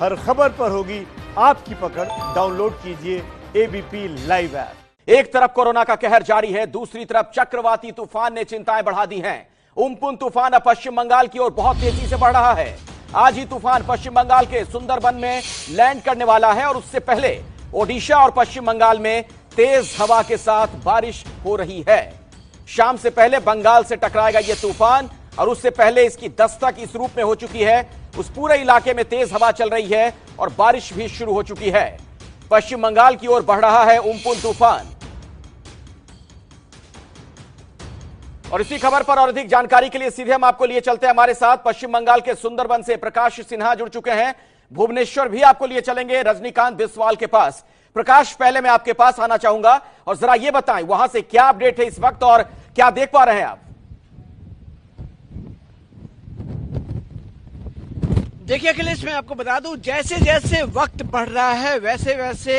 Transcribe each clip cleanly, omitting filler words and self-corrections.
हर खबर पर होगी आपकी पकड़। डाउनलोड कीजिए एबीपी लाइव ऐप। एक तरफ कोरोना का कहर जारी है, दूसरी तरफ चक्रवाती तूफान ने चिंताएं बढ़ा दी हैं। उम्पुन तूफान अब पश्चिम बंगाल की ओर बहुत तेजी से बढ़ रहा है। आज ही तूफान पश्चिम बंगाल के सुंदरबन में लैंड करने वाला है और उससे पहले ओडिशा और पश्चिम बंगाल में तेज हवा के साथ बारिश हो रही है। शाम से पहले बंगाल से टकराएगा यह तूफान और उससे पहले इसकी दस्तक इस रूप में हो चुकी है। उस पूरे इलाके में तेज हवा चल रही है और बारिश भी शुरू हो चुकी है। पश्चिम बंगाल की ओर बढ़ रहा है उम्पुन तूफान। और इसी खबर पर और अधिक जानकारी के लिए सीधे हम आपको लिए चलते हैं। हमारे साथ पश्चिम बंगाल के सुंदरबन से प्रकाश सिन्हा जुड़ चुके हैं। भुवनेश्वर भी आपको लिए चलेंगे रजनीकांत बिस्वाल के पास। प्रकाश, पहले मैं आपके पास आना चाहूंगा और जरा यह बताएं वहां से क्या अपडेट है इस वक्त और क्या देख पा रहे हैं आप? देखिए अखिलेश, मैं आपको बता दूं, जैसे जैसे वक्त बढ़ रहा है वैसे वैसे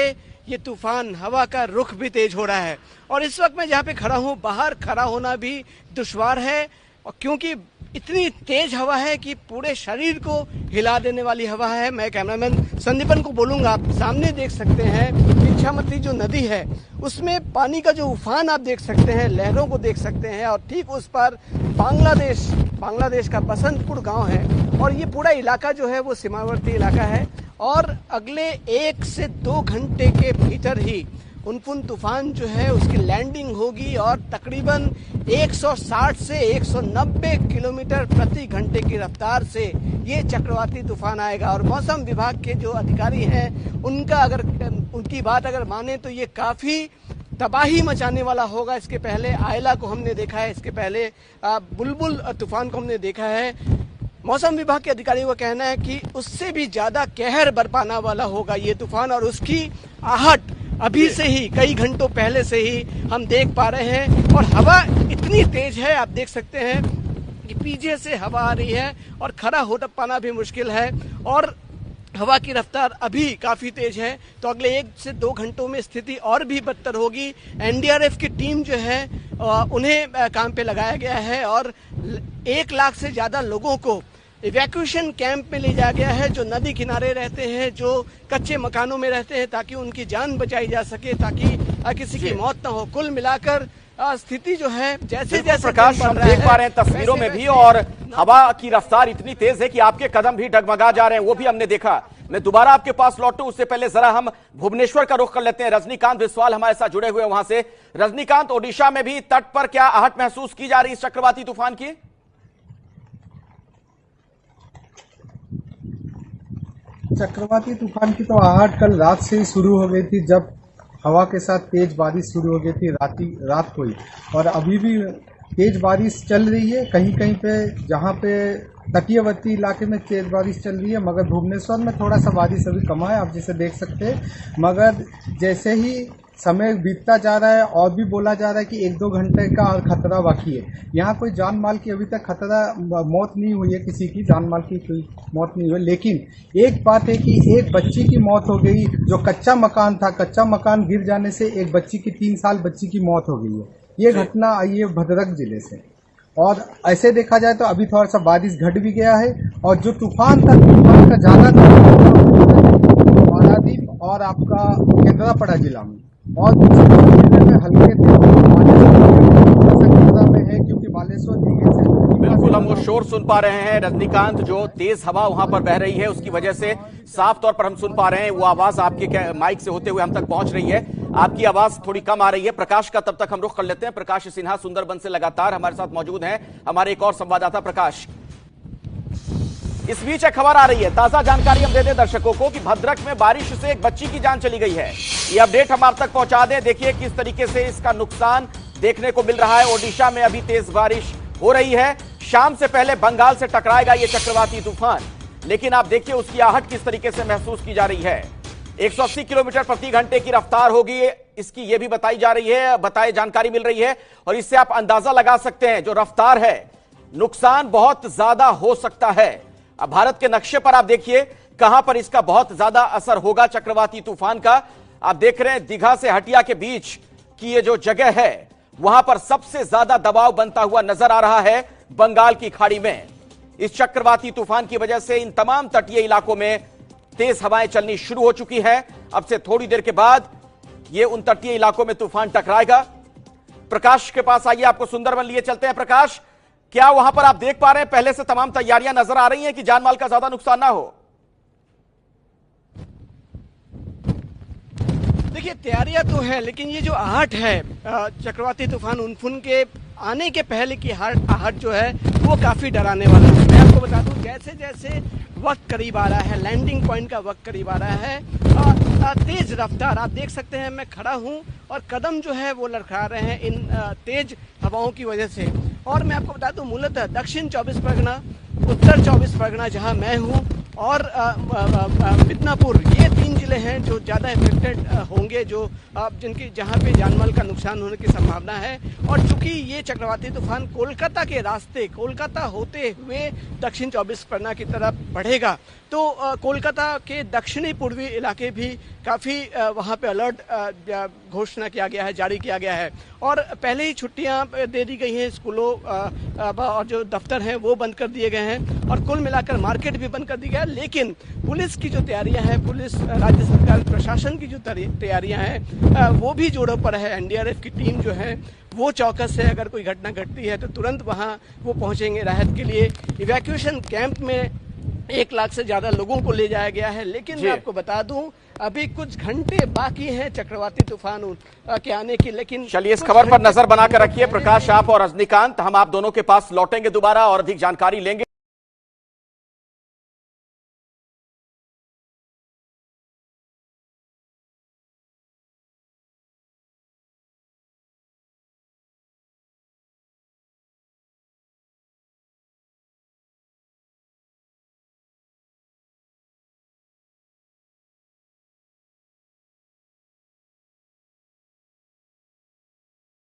ये तूफान हवा का रुख भी तेज हो रहा है। और इस वक्त मैं जहां पे खड़ा हूं, बाहर खड़ा होना भी दुश्वार है और क्योंकि इतनी तेज हवा है कि पूरे शरीर को हिला देने वाली हवा है। मैं कैमरामैन संदीपन को बोलूंगा, आप सामने देख सकते हैं इच्छामती जो नदी है उसमें पानी का जो उफान आप देख सकते हैं, लहरों को देख सकते हैं। और ठीक उस पर बांग्लादेश का बसंतपुर गांव है और ये पूरा इलाका जो है वो सीमावर्ती इलाका है। और अगले 1 से 2 घंटे के भीतर ही उम्पुन तूफान जो है उसकी लैंडिंग होगी और तकरीबन 160 से 190 किलोमीटर प्रति घंटे की रफ्तार से ये चक्रवाती तूफान आएगा। और मौसम विभाग के जो अधिकारी हैं उनकी बात अगर माने तो ये काफी तबाही मचाने वाला होगा। इसके पहले आयला को हमने देखा है, इसके पहले बुलबुल तूफान को हमने देखा है। मौसम विभाग के अधिकारियों का कहना है कि उससे भी ज्यादा कहर बरपाने वाला होगा ये तूफान और उसकी आहट अभी से ही कई घंटों पहले से ही हम देख पा रहे हैं। और हवा इतनी तेज है, आप देख सकते हैं कि पीछे से हवा आ रही है और खड़ा हो पाना भी मुश्किल है और हवा की रफ्तार अभी काफी तेज है। तो अगले 1 से 2 घंटों में स्थिति और भी बदतर होगी। एनडीआरएफ की टीम जो है उन्हें काम पे लगाया गया है और 1 लाख से ज्यादा लोगों को इवैक्यूएशन कैंप में ले जाया गया है, जो नदी किनारे रहते हैं, जो कच्चे मकानों में रहते हैं, ताकि उनकी जान बचाई जा सके, ताकि किसी की मौत न हो। कुल मिलाकर स्थिति जो है जैसे जैसे प्रकाश हम देख पा रहे हैं तस्वीरों में भी और हवा की रफ्तार इतनी तेज है कि आपके कदम भी डगमगा जा रहे हैं, वो भी हमने देखा। मैं दोबारा आपके पास लौटूं उससे पहले जरा हम भुवनेश्वर का रुख कर लेते हैं। रजनीकांत बिस्वाल हमारे साथ जुड़े हुए वहां से। रजनीकांत, ओडिशा में भी तट पर क्या आहट महसूस की जा रही है इस चक्रवाती तूफान की? चक्रवाती तूफान की तो आहट कल रात से ही शुरू हो गई थी, जब हवा के साथ तेज बारिश शुरू हो गई थी रात को ही। और अभी भी तेज बारिश चल रही है, कहीं कहीं पे जहां पे तटीयवर्ती इलाके में तेज बारिश चल रही है। मगर भुवनेश्वर में थोड़ा सा बारिश अभी कमा है, आप जिसे देख सकते हैं। मगर जैसे ही समय बीतता जा रहा है और भी बोला जा रहा है कि 1-2 घंटे का और खतरा बाकी है। यहाँ कोई जान माल की अभी तक खतरा, मौत नहीं हुई है, किसी की जान माल की कोई मौत नहीं हुई। लेकिन एक बात है कि एक बच्ची की मौत हो गई, जो कच्चा मकान था, कच्चा मकान गिर जाने से एक बच्ची की 3 साल बच्ची की मौत हो गई है। ये घटना आई है भद्रक जिले से। और ऐसे देखा जाए तो अभी थोड़ा सा बारिश घट भी गया है। और जो तूफान था, तूफान का ज्यादा पारादीप और आपका केंद्रापड़ा जिला में और जिले में हल्के थे में है, क्योंकि बालेश्वर बिल्कुल हम वो शोर सुन पा रहे हैं रजनीकांत, जो तेज हवा वहां पर बह रही है उसकी वजह से साफ तौर पर हम सुन पा रहे हैं। वो आवाज आपके माइक से होते हुए हम तक पहुंच रही है, आपकी आवाज थोड़ी कम आ रही है। प्रकाश का तब तक हम रुख कर लेते हैं। प्रकाश सिन्हा सुंदरबन से लगातार हमारे साथ मौजूद हैं, हमारे एक और संवाददाता प्रकाश। इस बीच एक खबर आ रही है, ताजा जानकारी हम दे दें दर्शकों को कि भद्रक में बारिश से एक बच्ची की जान चली गई है। ये अपडेट हम आप तक पहुंचा दें। देखिए किस तरीके से इसका नुकसान देखने को मिल रहा है। ओडिशा में अभी तेज बारिश हो रही है। शाम से पहले बंगाल से टकराएगा ये चक्रवाती तूफान, लेकिन आप देखिए उसकी आहट किस तरीके से महसूस की जा रही है। 180 किलोमीटर प्रति घंटे की रफ्तार होगी इसकी, ये भी बताई जा रही है, जानकारी मिल रही है। और इससे आप अंदाजा लगा सकते हैं जो रफ्तार है, नुकसान बहुत ज्यादा हो सकता है। अब भारत के नक्शे पर आप देखिए कहां पर इसका बहुत ज्यादा असर होगा चक्रवाती तूफान का। आप देख रहे हैं दीघा से हटिया के बीच की ये जो जगह है, वहां पर सबसे ज्यादा दबाव बनता हुआ नजर आ रहा है बंगाल की खाड़ी में। इस चक्रवाती तूफान की वजह से इन तमाम तटीय इलाकों में तेज हवाएं चलनी शुरू हो चुकी है। अब से थोड़ी देर के बाद ये उन तटीय इलाकों में तूफान टकराएगा। प्रकाश के पास आइए, आपको सुंदरबन लिए चलते हैं। प्रकाश, क्या वहां पर आप देख पा रहे हैं, पहले से तमाम तैयारियां नजर आ रही हैं कि जानमाल का ज्यादा नुकसान ना हो? देखिए, तैयारियां तो है, लेकिन ये जो आहट है चक्रवाती तूफान उम्फुन के आने के पहले की आहट जो है वो काफी डराने वाला है। मैं आपको बता दूं, जैसे जैसे वक्त करीब आ रहा है, लैंडिंग पॉइंट का वक्त करीब आ रहा है, तेज रफ्तार आप देख सकते हैं। मैं खड़ा हूं और कदम जो है वो लड़खड़ा रहे हैं इन तेज हवाओं की वजह से। और मैं आपको बता दूं, मूलतः दक्षिण 24 परगना, उत्तर 24 परगना जहां मैं हूं, और मिदनापुर, ये 3 जिले हैं जो ज़्यादा इफेक्टेड होंगे, जो जिनकी जहां पे जानमाल का नुकसान होने की संभावना है। और चूंकि ये चक्रवाती तूफान कोलकाता के रास्ते, कोलकाता होते हुए दक्षिण 24 परगना की तरफ बढ़ेगा, तो कोलकाता के दक्षिणी पूर्वी इलाके भी काफ़ी वहाँ पे अलर्ट घोषणा किया गया है, जारी किया गया है। और पहले ही छुट्टियां दे दी गई हैं, स्कूलों और जो दफ्तर हैं वो बंद कर दिए गए हैं, और कुल मिलाकर मार्केट भी बंद कर दी गया है। लेकिन पुलिस की जो तैयारियां हैं, पुलिस, राज्य सरकार, प्रशासन की जो तैयारियां हैं, वो भी जोरों पर है। एनडीआरएफ की टीम जो है वो चौकस है, अगर कोई घटना घटती है तो तुरंत वहाँ वो पहुँचेंगे राहत के लिए। इवैक्यूएशन कैंप में 1 लाख से ज्यादा लोगों को ले जाया गया है। लेकिन मैं आपको बता दूं, अभी कुछ घंटे बाकी हैं चक्रवाती तूफान के आने की। लेकिन चलिए, इस खबर पर नजर बनाकर रखिए। प्रकाश, आप और रजनीकांत, हम आप दोनों के पास लौटेंगे दोबारा और अधिक जानकारी लेंगे।